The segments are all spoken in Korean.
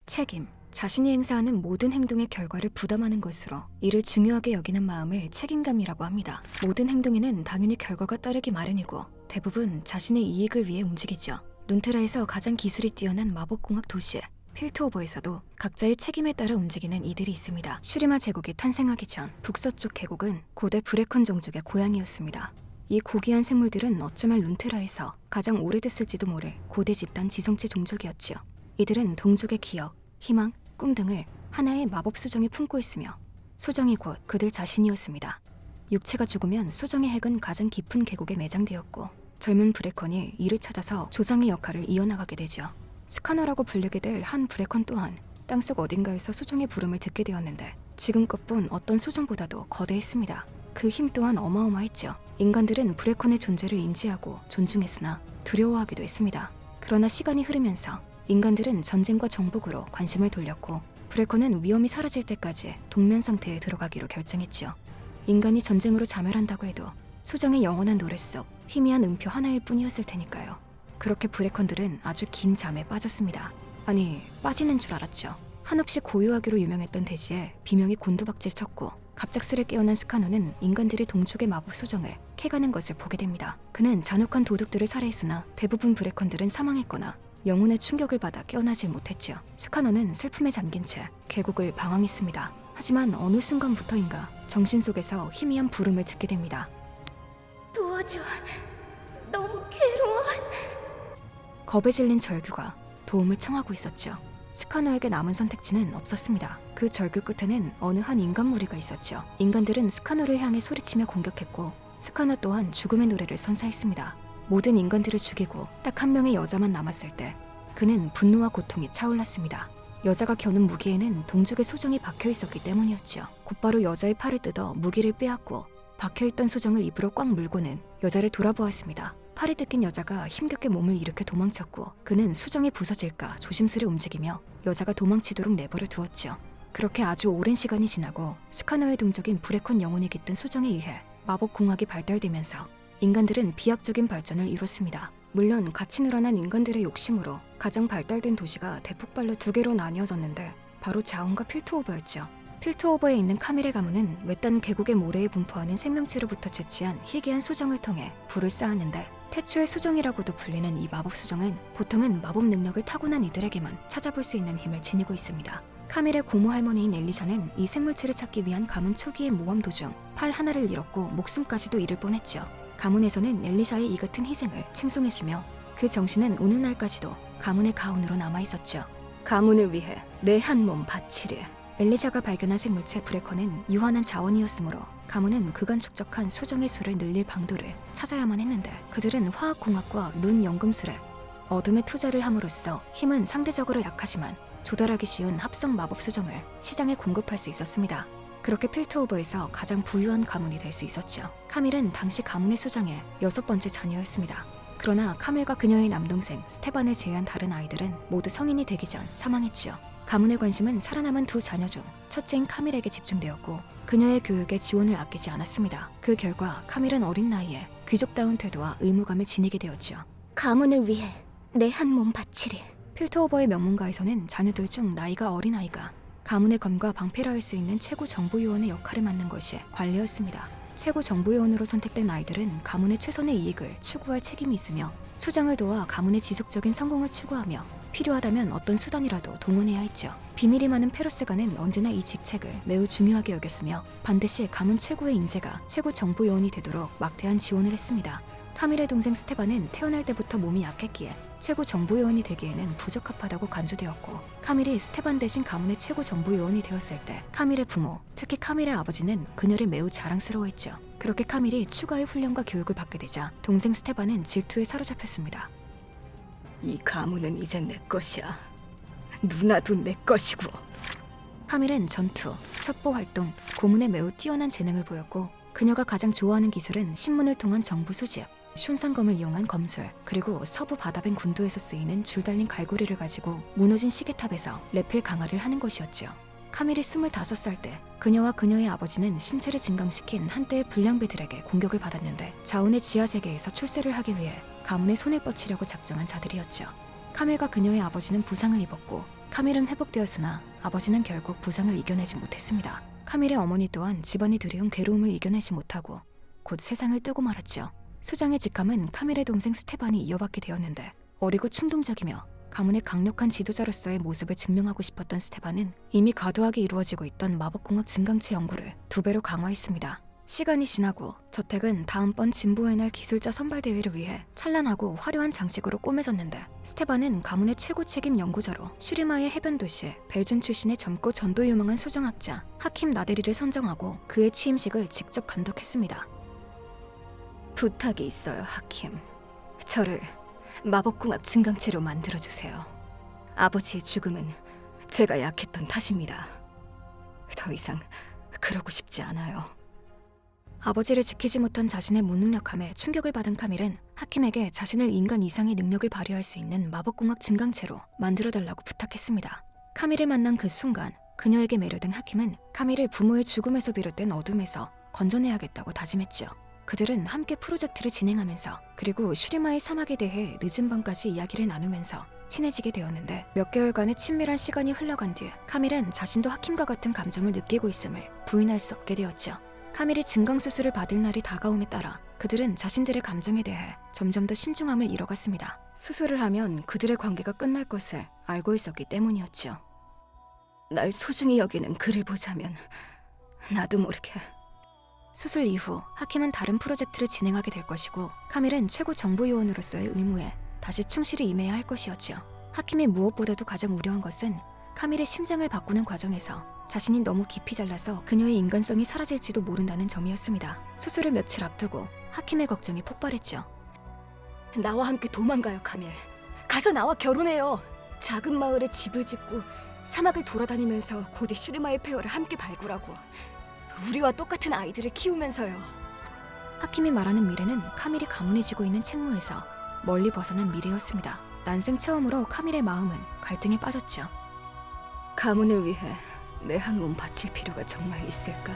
책임. 자신이 행사하는 모든 행동의 결과를 부담하는 것으로 이를 중요하게 여기는 마음을 책임감이라고 합니다. 모든 행동에는 당연히 결과가 따르기 마련이고 대부분 자신의 이익을 위해 움직이죠. 룬테라에서 가장 기술이 뛰어난 마법공학 도시 필트오버에서도 각자의 책임에 따라 움직이는 이들이 있습니다. 슈리마 제국이 탄생하기 전 북서쪽 계곡은 고대 브레컨 종족의 고향이었습니다. 이 고귀한 생물들은 어쩌면 룬테라에서 가장 오래됐을지도 모를 고대 집단 지성체 종족이었지요. 이들은 동족의 기억, 희망, 꿈 등을 하나의 마법 수정에 품고 있으며 수정이 곧 그들 자신이었습니다. 육체가 죽으면 수정의 핵은 가장 깊은 계곡에 매장되었고 젊은 브레컨이 이를 찾아서 조상의 역할을 이어나가게 되죠. 스카너라고 불리게 될 한 브레컨 또한 땅속 어딘가에서 수정의 부름을 듣게 되었는데 지금껏 본 어떤 수정보다도 거대했습니다. 그 힘 또한 어마어마했죠. 인간들은 브레컨의 존재를 인지하고 존중했으나 두려워하기도 했습니다. 그러나 시간이 흐르면서 인간들은 전쟁과 정복으로 관심을 돌렸고 브레컨은 위험이 사라질 때까지 동면 상태에 들어가기로 결정했죠. 인간이 전쟁으로 자멸한다고 해도 수정의 영원한 노래 속 희미한 음표 하나일 뿐이었을 테니까요. 그렇게 브레컨들은 아주 긴 잠에 빠졌습니다. 아니, 빠지는 줄 알았죠. 한없이 고요하기로 유명했던 대지에 비명이 곤두박질 쳤고 갑작스레 깨어난 스카너는 인간들이 동족의 마법 수정을 캐가는 것을 보게 됩니다. 그는 잔혹한 도둑들을 살해했으나 대부분 브레컨들은 사망했거나 영혼의 충격을 받아 깨어나질 못했죠. 스카너는 슬픔에 잠긴 채 계곡을 방황했습니다. 하지만 어느 순간부터인가 정신 속에서 희미한 부름을 듣게 됩니다. 도와줘. 너무 괴로워. 겁에 질린 절규가 도움을 청하고 있었죠. 스카너에게 남은 선택지는 없었습니다. 그 절규 끝에는 어느 한 인간 무리가 있었죠. 인간들은 스카너를 향해 소리치며 공격했고 스카너 또한 죽음의 노래를 선사했습니다. 모든 인간들을 죽이고 딱 한 명의 여자만 남았을 때 그는 분노와 고통이 차올랐습니다. 여자가 겨눈 무기에는 동족의 수정이 박혀 있었기 때문이었죠. 곧바로 여자의 팔을 뜯어 무기를 빼앗고 박혀있던 수정을 입으로 꽉 물고는 여자를 돌아보았습니다. 팔이 뜯긴 여자가 힘겹게 몸을 일으켜 도망쳤고 그는 수정이 부서질까 조심스레 움직이며 여자가 도망치도록 내버려 두었죠. 그렇게 아주 오랜 시간이 지나고 스카너의 동족인 브레컨 영혼이 깃든 수정에 의해 마법공학이 발달되면서 인간들은 비약적인 발전을 이뤘습니다. 물론 같이 늘어난 인간들의 욕심으로 가장 발달된 도시가 대폭발로 두 개로 나뉘어졌는데 바로 자운과 필트오버였죠. 필트오버에 있는 카밀의 가문은 외딴 계곡의 모래에 분포하는 생명체로부터 채취한 희귀한 수정을 통해 불을 쌓았는데 태초의 수정이라고도 불리는 이 마법 수정은 보통은 마법 능력을 타고난 이들에게만 찾아볼 수 있는 힘을 지니고 있습니다. 카밀의 고모 할머니인 엘리샤는 이 생물체를 찾기 위한 가문 초기의 모험 도중 팔 하나를 잃었고 목숨까지도 잃을 뻔했죠. 가문에서는 엘리샤의 이 같은 희생을 칭송했으며 그 정신은 오늘날까지도 가문의 가훈으로 남아있었죠. 가문을 위해 내 한 몸 바치리. 엘리샤가 발견한 생물체 브레컨은 유한한 자원이었으므로 가문은 그간 축적한 수정의 수를 늘릴 방도를 찾아야만 했는데 그들은 화학공학과 룬 연금술에 어둠에 투자를 함으로써 힘은 상대적으로 약하지만 조달하기 쉬운 합성 마법 수정을 시장에 공급할 수 있었습니다. 그렇게 필트오버에서 가장 부유한 가문이 될 수 있었죠. 카밀은 당시 가문의 수장의 6번째 자녀였습니다. 그러나 카밀과 그녀의 남동생 스테반을 제외한 다른 아이들은 모두 성인이 되기 전 사망했죠. 가문의 관심은 살아남은 두 자녀 중 첫째인 카밀에게 집중되었고 그녀의 교육에 지원을 아끼지 않았습니다. 그 결과 카밀은 어린 나이에 귀족다운 태도와 의무감을 지니게 되었죠. 가문을 위해 내 한 몸 바치리. 필트오버의 명문가에서는 자녀들 중 나이가 어린 아이가 가문의 검과 방패라 할 수 있는 최고 정보요원의 역할을 맡는 것이 관례였습니다. 최고 정보요원으로 선택된 아이들은 가문의 최선의 이익을 추구할 책임이 있으며 수장을 도와 가문의 지속적인 성공을 추구하며 필요하다면 어떤 수단이라도 동원해야 했죠. 비밀이 많은 페로스가는 언제나 이 직책을 매우 중요하게 여겼으며 반드시 가문 최고의 인재가 최고 정보요원이 되도록 막대한 지원을 했습니다. 카밀의 동생 스테반은 태어날 때부터 몸이 약했기에 최고 정보요원이 되기에는 부적합하다고 간주되었고 카밀이 스테반 대신 가문의 최고 정보요원이 되었을 때 카밀의 부모, 특히 카밀의 아버지는 그녀를 매우 자랑스러워했죠. 그렇게 카밀이 추가의 훈련과 교육을 받게 되자 동생 스테반은 질투에 사로잡혔습니다. 이 가문은 이제 내 것이야. 누나도 내 것이고. 카밀은 전투, 첩보 활동, 고문에 매우 뛰어난 재능을 보였고 그녀가 가장 좋아하는 기술은 신문을 통한 정보 수집, 슌상검을 이용한 검술, 그리고 서부 바다벤 군도에서 쓰이는 줄 달린 갈고리를 가지고 무너진 시계탑에서 레필 강화를 하는 것이었죠. 카밀이 25살 때 그녀와 그녀의 아버지는 신체를 증강시킨 한때의 불량배들에게 공격을 받았는데 자운의 지하세계에서 출세를 하기 위해 가문의 손을 뻗치려고 작정한 자들이었죠. 카밀과 그녀의 아버지는 부상을 입었고 카밀은 회복되었으나 아버지는 결국 부상을 이겨내지 못했습니다. 카밀의 어머니 또한 집안이 들이운 괴로움을 이겨내지 못하고 곧 세상을 뜨고 말았죠. 수장의 직함은 카밀의 동생 스테반이 이어받게 되었는데 어리고 충동적이며 가문의 강력한 지도자로서의 모습을 증명하고 싶었던 스테반은 이미 과도하게 이루어지고 있던 마법공학 증강체 연구를 2배로 강화했습니다. 시간이 지나고 저택은 다음번 진보의 날 기술자 선발대회를 위해 찬란하고 화려한 장식으로 꾸며졌는데 스테반은 가문의 최고 책임 연구자로 슈리마의 해변 도시 벨준 출신의 젊고 전도 유망한 수정학자 하킴 나데리를 선정하고 그의 취임식을 직접 감독했습니다. 부탁이 있어요, 하킴. 저를 마법공학 증강체로 만들어주세요. 아버지의 죽음은 제가 약했던 탓입니다. 더 이상 그러고 싶지 않아요. 아버지를 지키지 못한 자신의 무능력함에 충격을 받은 카밀은 하킴에게 자신을 인간 이상의 능력을 발휘할 수 있는 마법공학 증강체로 만들어달라고 부탁했습니다. 카밀을 만난 그 순간 그녀에게 매료된 하킴은 카밀을 부모의 죽음에서 비롯된 어둠에서 건져내야겠다고 다짐했죠. 그들은 함께 프로젝트를 진행하면서 그리고 슈리마의 사막에 대해 늦은 밤까지 이야기를 나누면서 친해지게 되었는데 몇 개월간의 친밀한 시간이 흘러간 뒤 카밀은 자신도 하킴과 같은 감정을 느끼고 있음을 부인할 수 없게 되었죠. 카밀이 증강수술을 받을 날이 다가옴에 따라 그들은 자신들의 감정에 대해 점점 더 신중함을 잃어갔습니다. 수술을 하면 그들의 관계가 끝날 것을 알고 있었기 때문이었죠. 날 소중히 여기는 그를 보자면 나도 모르게. 수술 이후 하킴은 다른 프로젝트를 진행하게 될 것이고 카밀은 최고 정보요원으로서의 의무에 다시 충실히 임해야 할 것이었죠. 하킴이 무엇보다도 가장 우려한 것은 카밀의 심장을 바꾸는 과정에서 자신이 너무 깊이 잘라서 그녀의 인간성이 사라질지도 모른다는 점이었습니다. 수술을 며칠 앞두고 하킴의 걱정이 폭발했죠. 나와 함께 도망가요, 카밀. 가서 나와 결혼해요. 작은 마을에 집을 짓고 사막을 돌아다니면서 고대 슈리마의 폐허를 함께 발굴하고 우리와 똑같은 아이들을 키우면서요. 하킴이 말하는 미래는 카밀이 가문에 지고 있는 책무에서 멀리 벗어난 미래였습니다. 난생 처음으로 카밀의 마음은 갈등에 빠졌죠. 가문을 위해 내 한 몸 바칠 필요가 정말 있을까?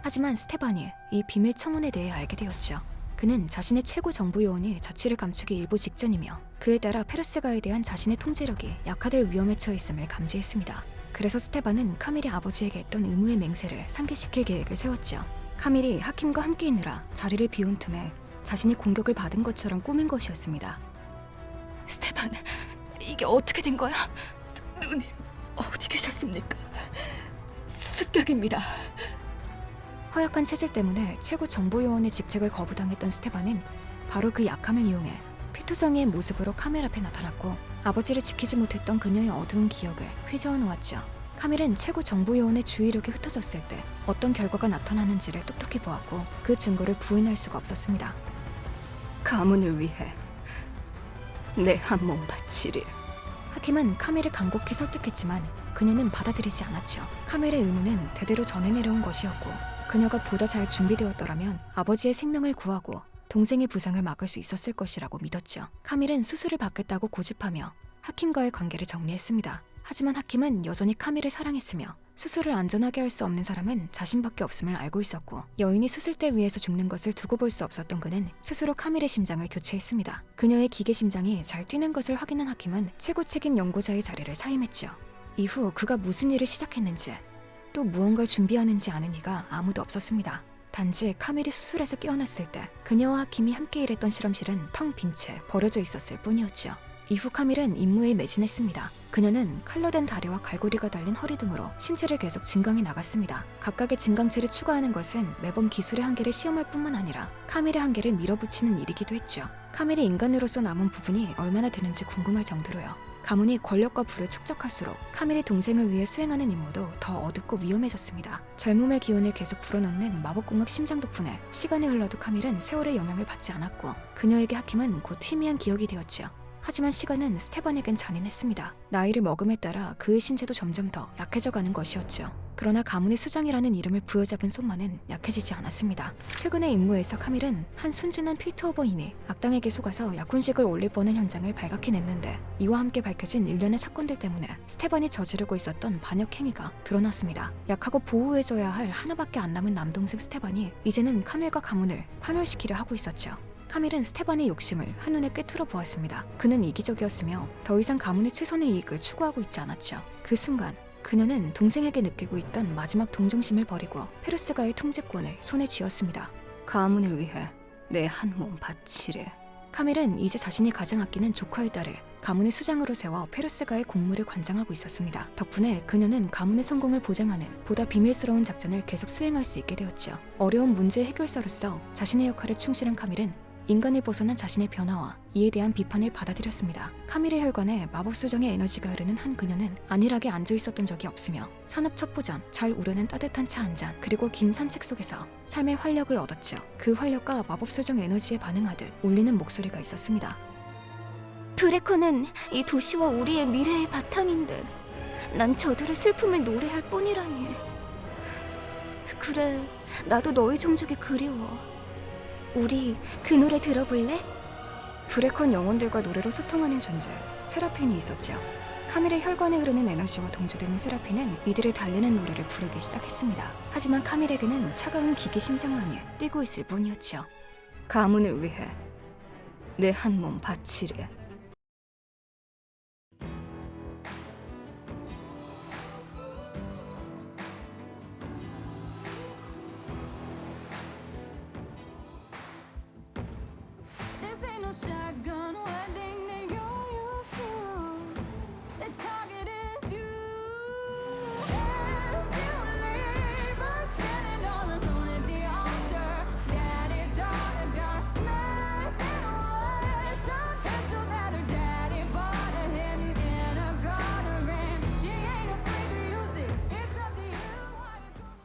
하지만 스테반이 이 비밀 청혼에 대해 알게 되었죠. 그는 자신의 최고 정보요원이 자취를 감추기 일보 직전이며 그에 따라 페르스가에 대한 자신의 통제력이 약화될 위험에 처했음을 감지했습니다. 그래서 스테반은 카밀이 아버지에게 했던 의무의 맹세를 상기시킬 계획을 세웠죠. 카밀이 하킴과 함께 있느라 자리를 비운 틈에 자신이 공격을 받은 것처럼 꾸민 것이었습니다. 스테반, 이게 어떻게 된 거야? 누님, 어디 계셨습니까? 습격입니다. 허약한 체질 때문에 최고 정보요원의 직책을 거부당했던 스테반은 바로 그 약함을 이용해 피투성이의 모습으로 카밀 앞에 나타났고 아버지를 지키지 못했던 그녀의 어두운 기억을 휘저어 놓았죠. 카밀은 최고 정보요원의 주의력이 흩어졌을 때 어떤 결과가 나타나는지를 똑똑히 보았고 그 증거를 부인할 수가 없었습니다. 가문을 위해 내 한 몸 바치리. 하킴은 카밀을 간곡히 설득했지만 그녀는 받아들이지 않았죠. 카밀의 의무는 대대로 전해 내려온 것이었고 그녀가 보다 잘 준비되었더라면 아버지의 생명을 구하고 동생의 부상을 막을 수 있었을 것이라고 믿었죠. 카밀은 수술을 받겠다고 고집하며 하킴과의 관계를 정리했습니다. 하지만 하킴은 여전히 카밀을 사랑했으며 수술을 안전하게 할 수 없는 사람은 자신밖에 없음을 알고 있었고 여인이 수술대 위에서 죽는 것을 두고 볼 수 없었던 그는 스스로 카밀의 심장을 교체했습니다. 그녀의 기계 심장이 잘 뛰는 것을 확인한 하킴은 최고 책임 연구자의 자리를 사임했죠. 이후 그가 무슨 일을 시작했는지 또 무언가를 준비하는지 아는 이가 아무도 없었습니다. 단지 카밀이 수술에서 깨어났을 때 그녀와 하킴이 함께 일했던 실험실은 텅 빈 채 버려져 있었을 뿐이었죠. 이후 카밀은 임무에 매진했습니다. 그녀는 칼로 된 다리와 갈고리가 달린 허리 등으로 신체를 계속 증강해 나갔습니다. 각각의 증강체를 추가하는 것은 매번 기술의 한계를 시험할 뿐만 아니라 카밀의 한계를 밀어붙이는 일이기도 했죠. 카밀이 인간으로서 남은 부분이 얼마나 되는지 궁금할 정도로요. 가문이 권력과 부를 축적할수록 카밀이 동생을 위해 수행하는 임무도 더 어둡고 위험해졌습니다. 젊음의 기운을 계속 불어넣는 마법공학 심장 덕분에 시간이 흘러도 카밀은 세월의 영향을 받지 않았고 그녀에게 하킴은 곧 희미한 기억이 되었죠. 하지만 시간은 스테반에겐 잔인했습니다. 나이를 먹음에 따라 그의 신체도 점점 더 약해져가는 것이었죠. 그러나 가문의 수장이라는 이름을 부여잡은 손만은 약해지지 않았습니다. 최근의 임무에서 카밀은 한 순진한 필트오버인이 악당에게 속아서 약혼식을 올릴 뻔한 현장을 발각해냈는데 이와 함께 밝혀진 일련의 사건들 때문에 스테반이 저지르고 있었던 반역 행위가 드러났습니다. 약하고 보호해줘야 할 하나밖에 안 남은 남동생 스테반이 이제는 카밀과 가문을 파멸시키려 하고 있었죠. 카밀은 스테반의 욕심을 한눈에 꿰뚫어 보았습니다. 그는 이기적이었으며 더 이상 가문의 최선의 이익을 추구하고 있지 않았죠. 그 순간 그녀는 동생에게 느끼고 있던 마지막 동정심을 버리고 페르스가의 통제권을 손에 쥐었습니다. 가문을 위해 내 한 몸 바치리. 카밀은 이제 자신이 가장 아끼는 조카의 딸을 가문의 수장으로 세워 페르스가의 공무를 관장하고 있었습니다. 덕분에 그녀는 가문의 성공을 보장하는 보다 비밀스러운 작전을 계속 수행할 수 있게 되었죠. 어려운 문제 해결사로서 자신의 역할에 충실한 카밀은 인간을 벗어난 자신의 변화와 이에 대한 비판을 받아들였습니다. 카밀의 혈관에 마법 수정의 에너지가 흐르는 한 그녀는 안일하게 앉아 있었던 적이 없으며 산업 첩보 전 잘 우려낸 따뜻한 차 한 잔 그리고 긴 산책 속에서 삶의 활력을 얻었죠. 그 활력과 마법 수정 에너지에 반응하듯 울리는 목소리가 있었습니다. 브레코는 이 도시와 우리의 미래의 바탕인데 난 저들의 슬픔을 노래할 뿐이라니. 그래, 나도 너희 종족이 그리워. 우리 그 노래 들어볼래? 브레컨 영혼들과 노래로 소통하는 존재 세라핀이 있었죠. 카밀의 혈관에 흐르는 에너지와 동조되는 세라핀은 이들의 달래는 노래를 부르기 시작했습니다. 하지만 카밀에게는 차가운 기계 심장만이 뛰고 있을 뿐이었죠. 가문을 위해 내 한 몸 바치리.